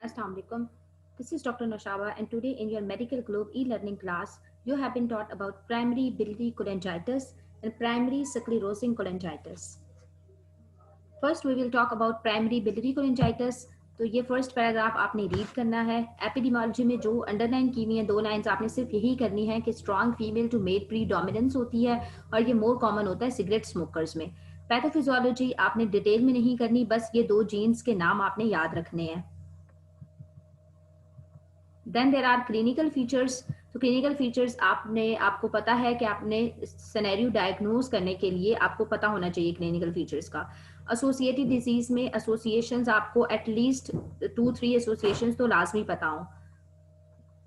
Assalamu alaikum. This is Dr. Noshaba, and today in your Medical Globe e-learning class, you have been taught about primary biliary cholangitis and primary sclerosing cholangitis. First, we will talk about primary biliary cholangitis. तो ये first paragraph आपने read करना है. Epidemiology में जो underline की हुई है 2 लाइंस आपने सिर्फ यही करनी है कि strong female to male predominance होती है और ये मोर कॉमन होता है सिगरेट स्मोकर्स में. पैथोफिजियोलॉजी आपने डिटेल में नहीं करनी, बस ये 2 जीन्स के नाम आपने याद रखने हैं. Then there are clinical features. तो क्लिनिकल फीचर्स आपको पता है कि आपने सिनेरियो डायग्नोज करने के लिए आपको पता होना चाहिए क्लिनिकल फीचर्स का. एसोसिएटेड डिजीज में एसोसिएशंस आपको एटलीस्ट 2-3 एसोसिएशंस तो लाजमी पता हो.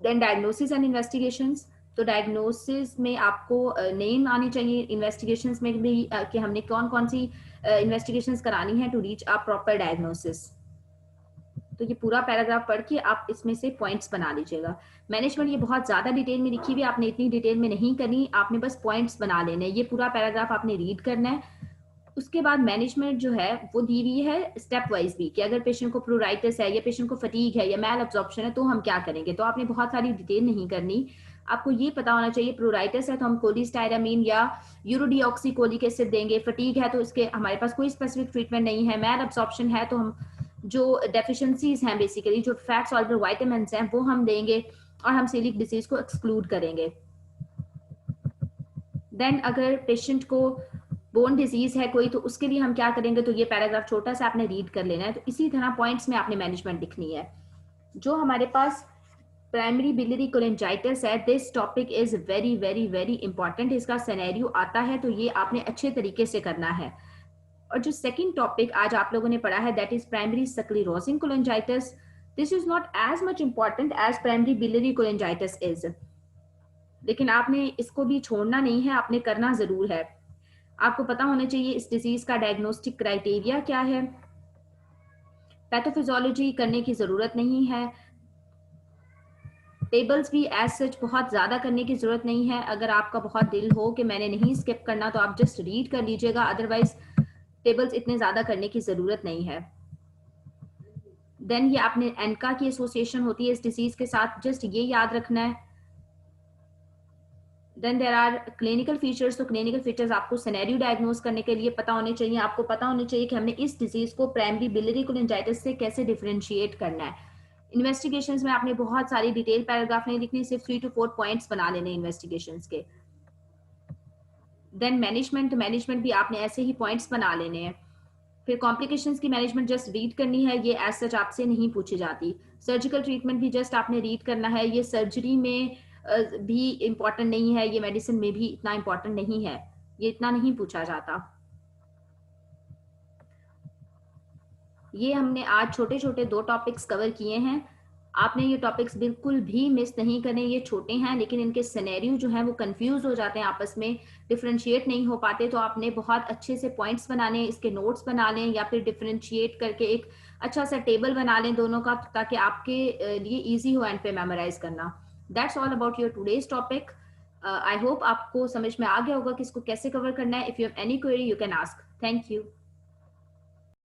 Then diagnosis and investigations. तो डायग्नोसिस में आपको नेम आनी चाहिए, इन्वेस्टिगेशंस में भी कि हमने कौन कौन सी इन्वेस्टिगेशंस करानी है to reach a proper diagnosis. तो ये पूरा पैराग्राफ पढ़ के आप इसमें से पॉइंट्स बना लीजिएगा. मैनेजमेंट ये बहुत ज़्यादा डिटेल में लिखी हुई है, आपने इतनी डिटेल में नहीं करनी, आपने बस पॉइंट्स बना लेने. ये पूरा पैराग्राफ आपने रीड करना है. उसके बाद मैनेजमेंट जो है वो दी हुई है स्टेप वाइज भी कि अगर पेशेंट को प्लूराइटिस है या पेशेंट को फटीग है या मैल अब्जॉर्प्शन है तो हम क्या करेंगे. तो आपने बहुत सारी डिटेल नहीं करनी, आपको ये पता होना चाहिए प्लूराइटिस है तो हम कोलिस्टाइरामीन या यूरोडीऑक्सीकोलिक एसिड देंगे. फटीग है तो इसके हमारे पास कोई स्पेसिफिक ट्रीटमेंट नहीं है. मैल अब्जॉर्प्शन है तो हम जो डेफिशिएंसीज हैं बेसिकली जो फैट सॉल्युबल विटामिन्स हैं वो हम देंगे और हम सीलिक डिजीज को एक्सक्लूड करेंगे. देन अगर पेशेंट को बोन डिजीज है कोई तो उसके लिए हम क्या करेंगे. तो ये पैराग्राफ छोटा सा आपने रीड कर लेना है. तो इसी तरह पॉइंट्स में आपने मैनेजमेंट लिखनी है. जो हमारे पास प्राइमरी बिलियरी कोलेंजाइटिस है, this topic is very very very important. इसका सिनेरियो आता है तो ये आपने अच्छे तरीके से करना है. और जो सेकंड टॉपिक आज आप लोगों ने पढ़ा है that is primary sclerosing cholangitis. This is not as much important as primary biliary cholangitis is, लेकिन आपने इसको भी छोड़ना नहीं है, आपने करना जरूर है. आपको पता होना चाहिए इस डिजीज का डायग्नोस्टिक क्राइटेरिया क्या है. पैथोफिजियोलॉजी करने की जरूरत नहीं है. टेबल्स भी एज सच बहुत ज़्यादा करने की ज़रूरत नहीं है. अगर आपका बहुत दिल हो कि मैंने नहीं स्किप करना तो आप जस्ट रीड कर लीजिएगा, अदरवाइज टेबल्स इतने ज़्यादा करने की ज़रूरत नहीं है. देन ये आपने एनका की एसोसिएशन होती है इस डिजीज के साथ, जस्ट ये याद रखना है. Then there are clinical features. तो क्लिनिकल फीचर्स आपको सिनेरियो डायग्नोज करने के लिए पता होने चाहिए. आपको पता होने चाहिए कि हमने इस डिजीज को प्राइमरी बिलियरी कोलेंजाइटिस से कैसे डिफरेंशिएट करना है. इन्वेस्टिगेशंस में आपने बहुत सारी डिटेल पैराग्राफ नहीं लिखनी, सिर्फ 3 to 4 पॉइंट्स बना लेने इन्वेस्टिगेशंस के. देन मैनेजमेंट भी आपने ऐसे ही पॉइंट्स बना लेने हैं. फिर कॉम्प्लिकेशंस की मैनेजमेंट जस्ट रीड करनी है, ये एज सच आपसे नहीं पूछी जाती. सर्जिकल ट्रीटमेंट भी जस्ट आपने रीड करना है, ये सर्जरी में भी इम्पॉर्टेंट नहीं है, ये मेडिसिन में भी इतना इम्पॉर्टेंट नहीं है, ये इतना नहीं पूछा जाता. ये हमने आज छोटे छोटे 2 टॉपिक्स कवर किए हैं. आपने ये टॉपिक्स बिल्कुल भी मिस नहीं करने. ये छोटे हैं लेकिन इनके सिनेरियो जो है वो कंफ्यूज हो जाते हैं आपस में, डिफरेंशिएट नहीं हो पाते. तो आपने बहुत अच्छे से पॉइंट्स बनाने, इसके नोट्स बना लें या फिर डिफरेंशिएट करके एक अच्छा सा टेबल बना लें दोनों का, ताकि आपके लिए ईजी हो एंड पे मेमोराइज करना. That's all about your today's topic. I hope आपको समझ में आ गया होगा कि इसको कैसे कवर करना है. If you have any query you can ask. Thank you.